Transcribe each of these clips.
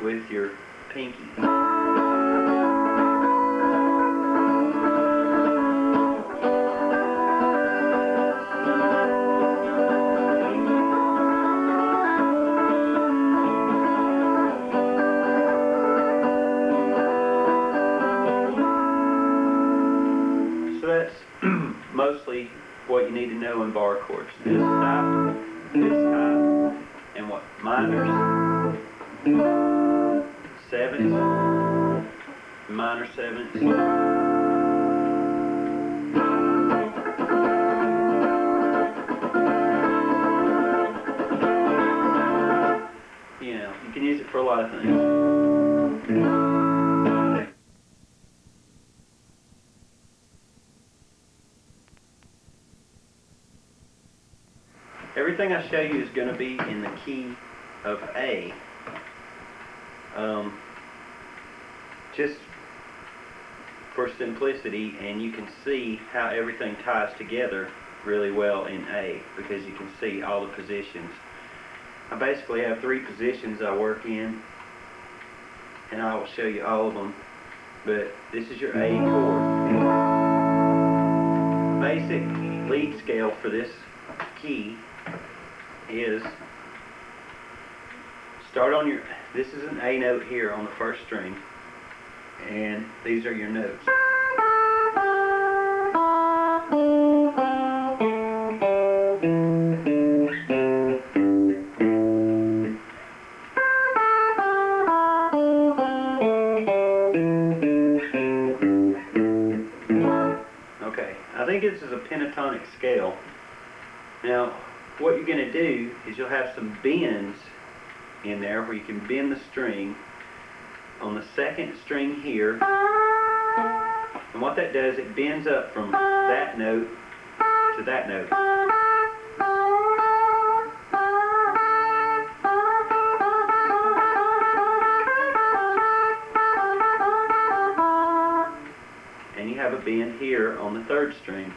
with your pinky. So that's mostly what you need to know in bar chords. This type, and what? Minors, sevenths, minor sevenths. You know, you can use it for a lot of things. Everything I show you is going to be in the key of A. Just for simplicity, and you can see how everything ties together really well in A, because you can see all the positions. I basically have 3 positions I work in, and I will show you all of them, but this is your A chord. Basic lead scale for this key is start on your, this is an A note here on the first string, and these are your notes. Okay, I think this is a pentatonic scale. Now, what you're going to do is you'll have some bends in there where you can bend the string on the second string here, and what that does, it bends up from that note to that note. And you have a bend here on the third string.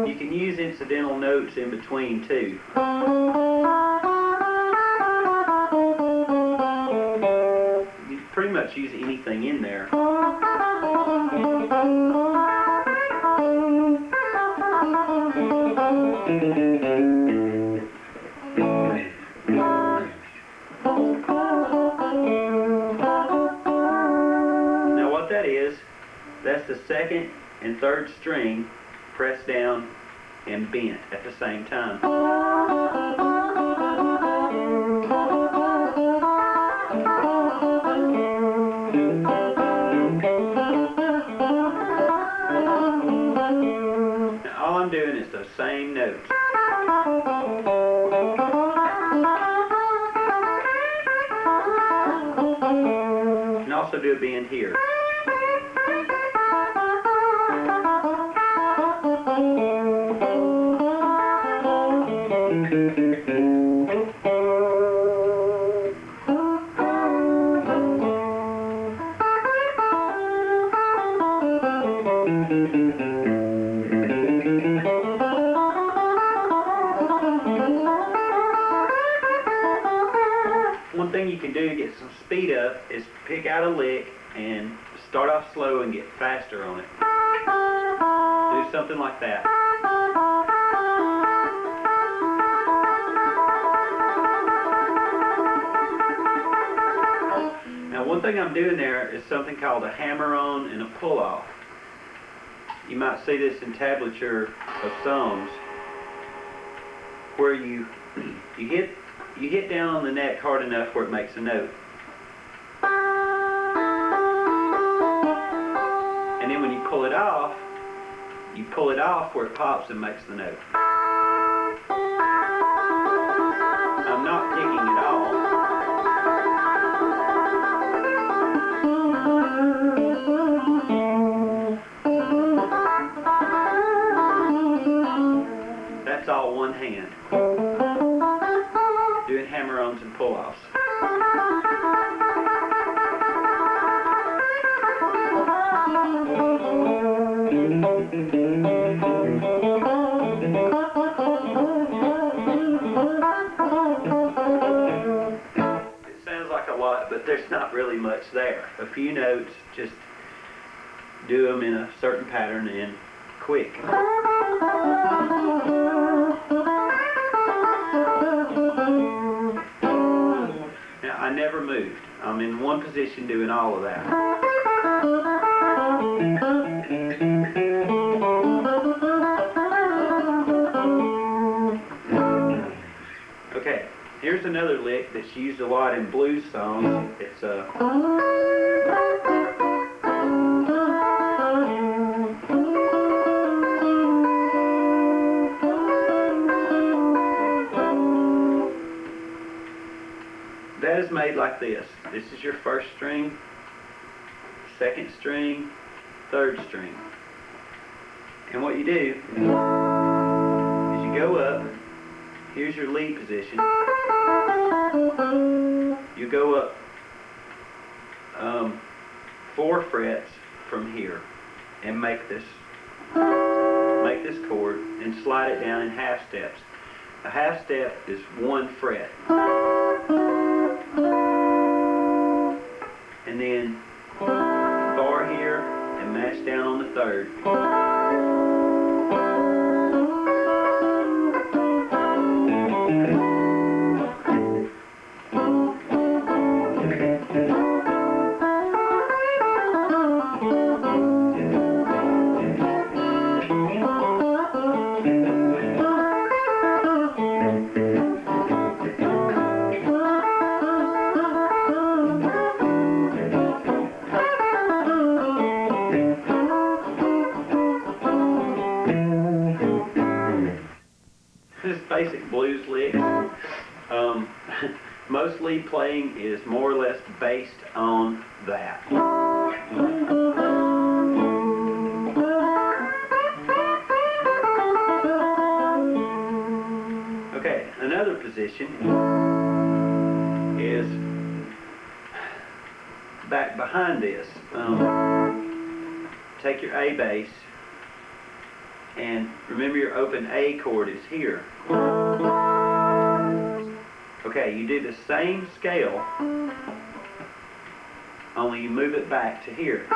You can use incidental notes in between too. You pretty much use anything in there. Now what that is, that's the second and third string pressed down and bent at the same time. Now all I'm doing is those same notes. You can also do a bend here. One thing you can do to get some speed up is pick out a lick and start off slow and get faster on it. Do something like that. Now one thing I'm doing there is something called a hammer-on and a pull-off. You might see this in tablature of songs where you hit down on the neck hard enough where it makes a note. And then when you pull it off where it pops and makes the note. I'm not picking it all. That's all one hand. bend. Doing hammer-ons and pull-offs. It sounds like a lot, but there's not really much there. A few notes, just do them in a certain pattern and quick. Now, I never moved. I'm in one position doing all of that. Okay, here's another lick that's used a lot in blues songs. It's that is made like this. This is your first string, second string, third string. And what you do is you go up, here's your lead position. You go up 4 frets from here and make this chord and slide it down in half steps. A half step is 1 fret. And then bar here and match down on the third. This basic blues lick. Most lead playing is more or less based on that. Okay, another position is back behind this. Take your A bass, and remember your open A chord is here. Okay, you do the same scale, only you move it back to here.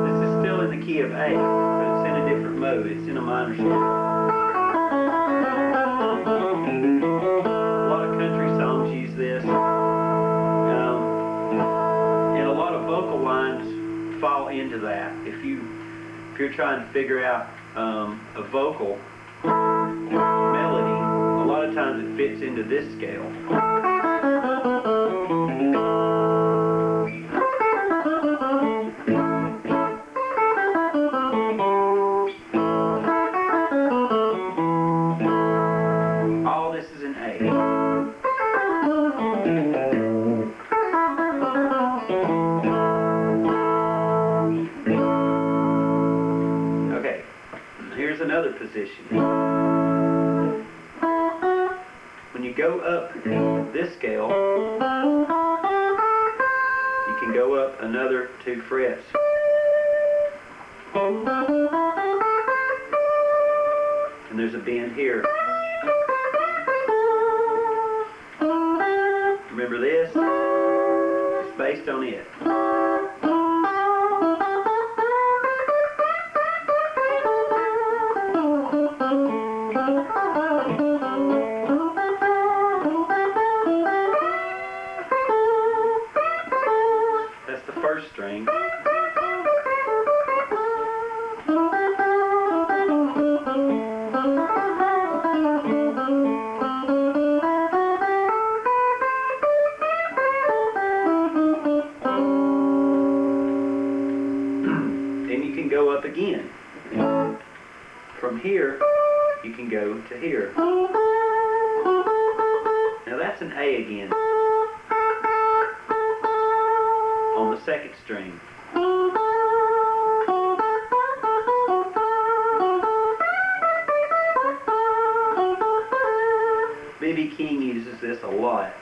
This is still in the key of A, but it's in a different mode. It's in a minor scale. Fall into that. If you're trying to figure out a vocal melody, a lot of times it fits into this scale. All this is in A. Here's another position. When you go up this scale, you can go up another 2 frets. And there's a bend here. Remember this? It's based on it. That's the first string. from here, you can go to here. Now that's an A again, on the second string. B.B. King uses this a lot.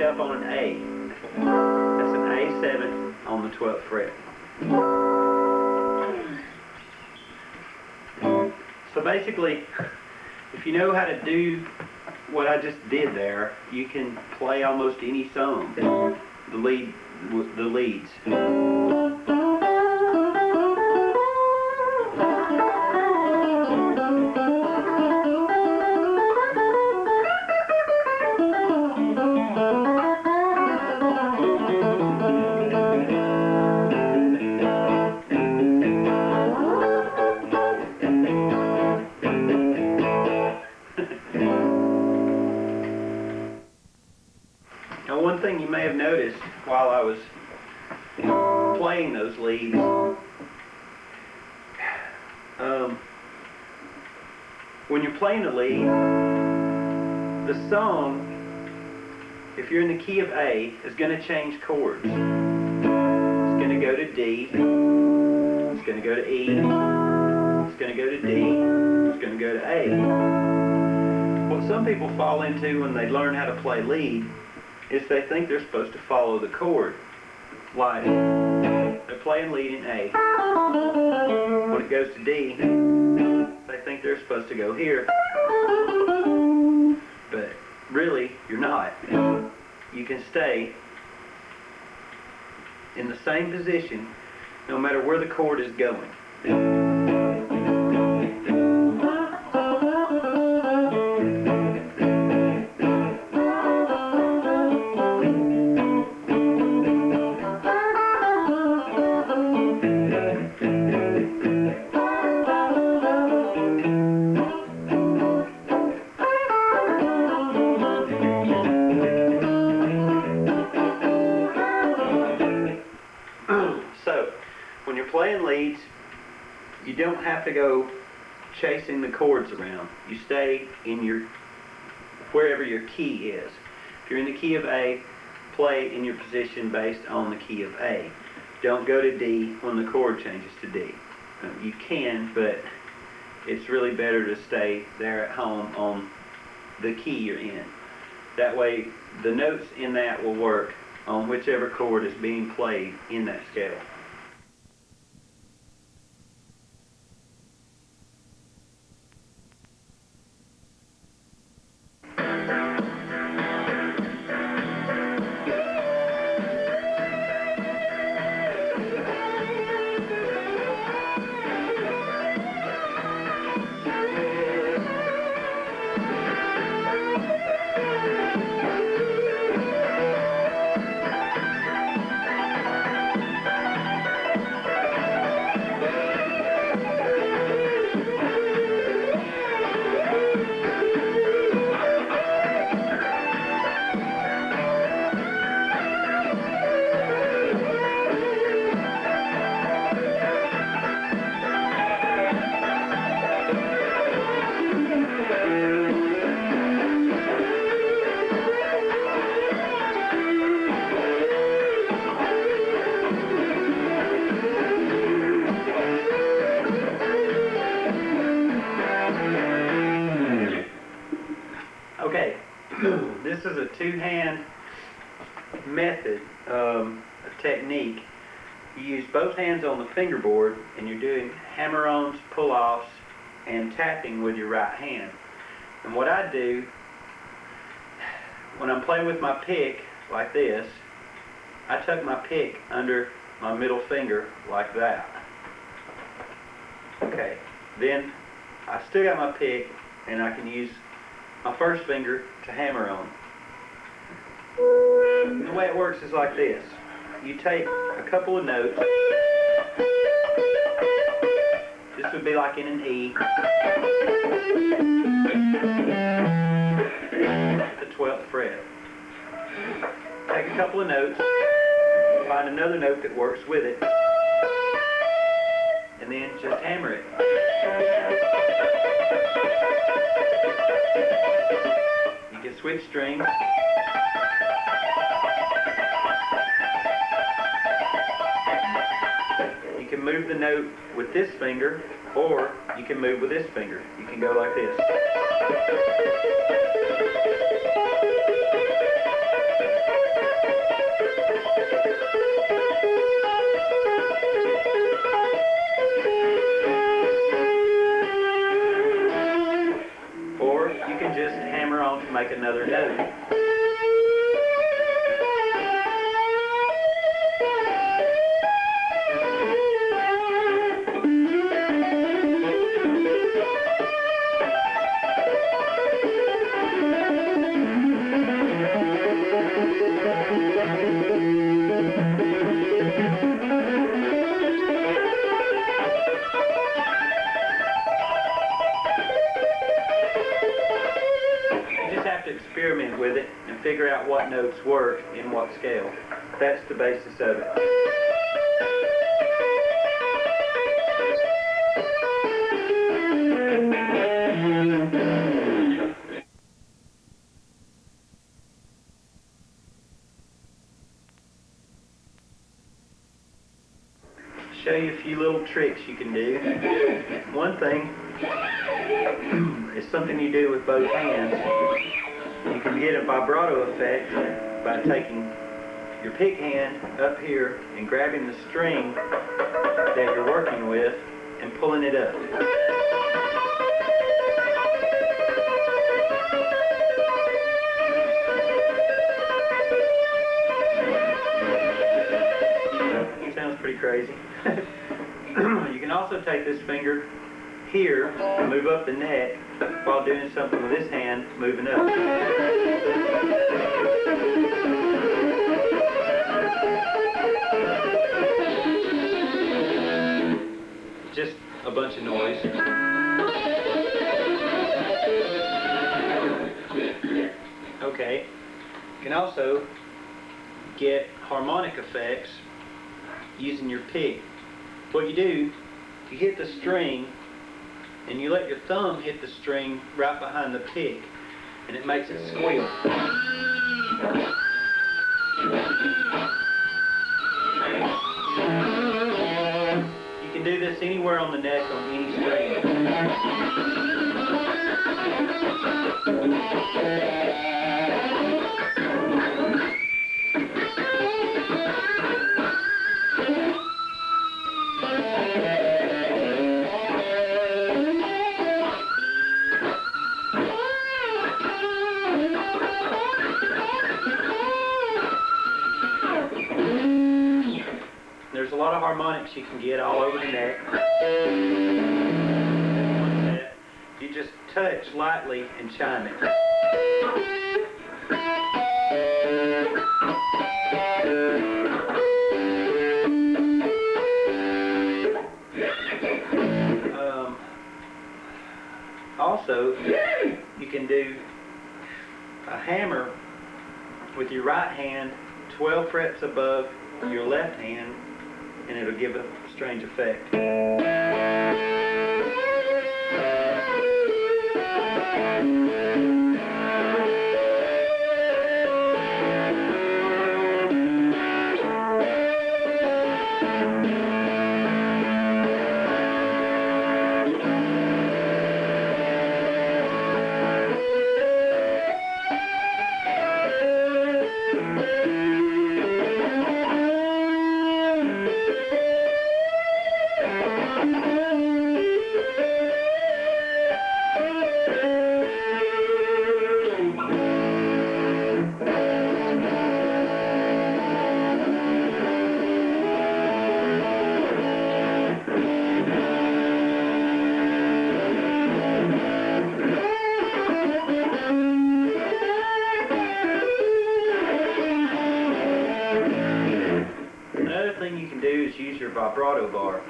Up on an A. That's an A7 on the 12th fret. So basically, if you know how to do what I just did there, you can play almost any song. The leads. Now, one thing you may have noticed while I was playing those leads, when you're playing a lead, the song, if you're in the key of A, is going to change chords. It's going to go to D, it's going to go to E, it's going to go to D, it's going to go to A. What some people fall into when they learn how to play lead is they think they're supposed to follow the chord. Like, they're playing lead in A. When it goes to D, they think they're supposed to go here. But really, you're not. You can stay in the same position no matter where the chord is going. So, when you're playing leads, you don't have to go chasing the chords around. You stay in your, wherever your key is. If you're in the key of A, play in your position based on the key of A. Don't go to D when the chord changes to D. You can, but it's really better to stay there at home on the key you're in. That way, the notes in that will work on whichever chord is being played in that scale. Okay, this is a two-hand method, a technique. You use both hands on the fingerboard and you're doing hammer-ons, pull-offs, and tapping with your right hand. And what I do, when I'm playing with my pick, like this, I tuck my pick under my middle finger, like that. Okay, then I still got my pick, and I can use my first finger to hammer on. And the way it works is like this. You take a couple of notes. This would be like in an E. The 12th fret. Take a couple of notes, find another note that works with it, and then just hammer it. You can switch strings. You can move the note with this finger, or you can move with this finger. You can go like this. Or you can just hammer on to make another note. Experiment with it and figure out what notes work in what scale. That's the basis of it. Show you a few little tricks you can do. One thing is something you do with both hands. You can get a vibrato effect by taking your pick hand up here and grabbing the string that you're working with and pulling it up. Sounds pretty crazy. You can also take this finger here and move up the neck while doing something with this hand moving up. Just a bunch of noise. Okay. You can also get harmonic effects using your pick. What you do, you hit the string and you let your thumb hit the string right behind the pick, and it makes it squeal. You can do this anywhere on the neck on any string. There's a lot of harmonics you can get all over the neck. You just touch lightly and chime it. Also, you can do a hammer with your right hand 12 frets above your left hand, and it'll give a strange effect. vibrato bar.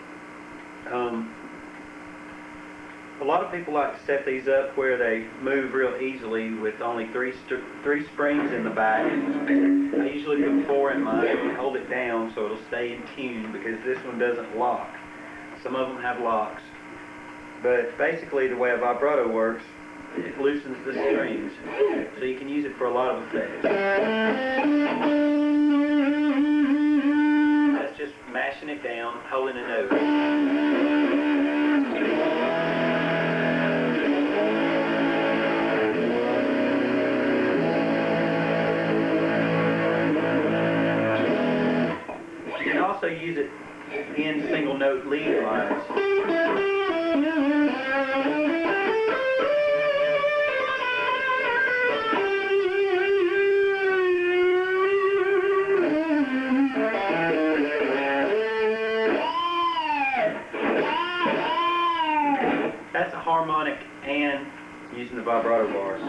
A lot of people like to set these up where they move real easily with only three springs in the back. I usually put 4 in mine and hold it down so it'll stay in tune, because this one doesn't lock. Some of them have locks. But basically the way a vibrato works, it loosens the strings, so you can use it for a lot of effects. That's just mashing it down, holding a note. You can also use it in single note lead lines. That's a harmonic and using the vibrato bars.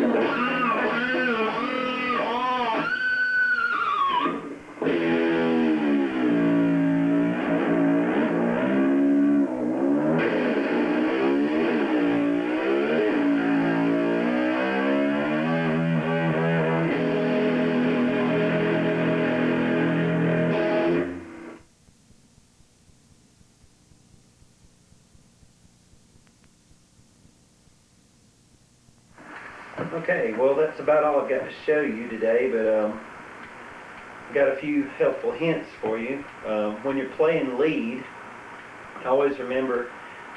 Okay, well that's about all I've got to show you today, but I've got a few helpful hints for you. When you're playing lead, always remember,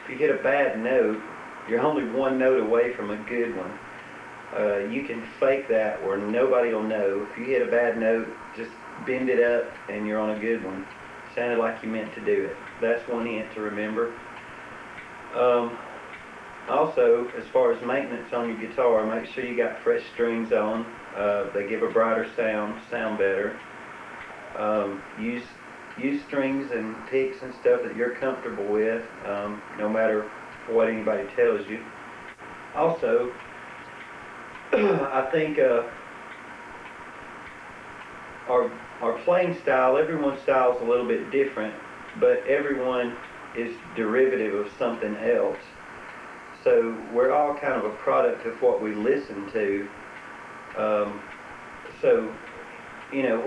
if you hit a bad note, you're only one note away from a good one. You can fake that where nobody will know. If you hit a bad note, just bend it up and you're on a good one. Sounded like you meant to do it. That's one hint to remember. Also, as far as maintenance on your guitar, make sure you got fresh strings on. They give a brighter sound better. Use strings and picks and stuff that you're comfortable with, no matter what anybody tells you. Also, I think our playing style, everyone's style is a little bit different, but everyone is derivative of something else. So we're all kind of a product of what we listen to. So, you know,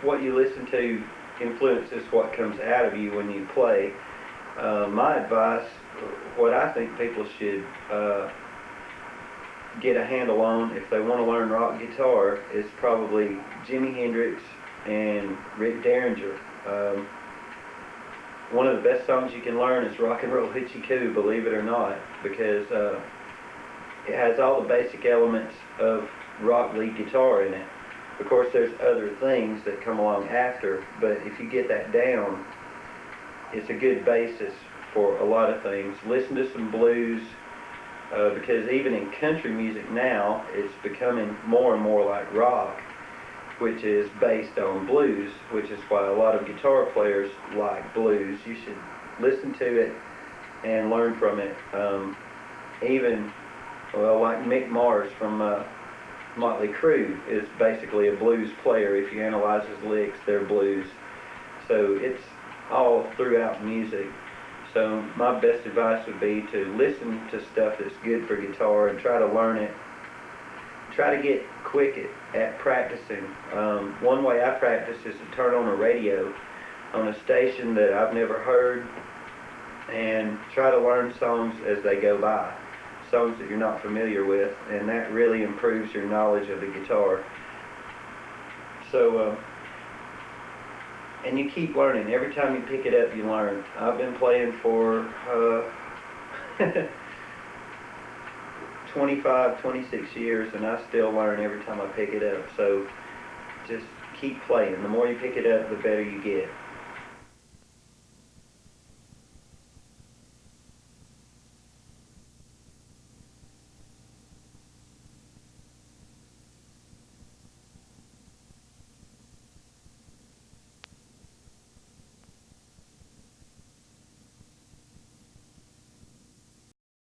what you listen to influences what comes out of you when you play. My advice, what I think people should get a handle on if they want to learn rock guitar is probably Jimi Hendrix and Rick Derringer. One of the best songs you can learn is Rock and Roll Hoochie Coo, believe it or not, because it has all the basic elements of rock lead guitar in it. Of course, there's other things that come along after, but if you get that down, it's a good basis for a lot of things. Listen to some blues, because even in country music now, it's becoming more and more like rock, which is based on blues, which is why a lot of guitar players like blues. You should listen to it and learn from it. Even, well, like Mick Mars from Motley Crue is basically a blues player. If you analyze his licks, they're blues. So it's all throughout music. So my best advice would be to listen to stuff that's good for guitar and try to learn it. Try to get quick at practicing. One way I practice is to turn on a radio on a station that I've never heard and try to learn songs as they go by, songs that you're not familiar with, and that really improves your knowledge of the guitar. So, and you keep learning. Every time you pick it up, you learn. I've been playing for 25, 26 years, and I still learn every time I pick it up. So just keep playing. The more you pick it up, the better you get.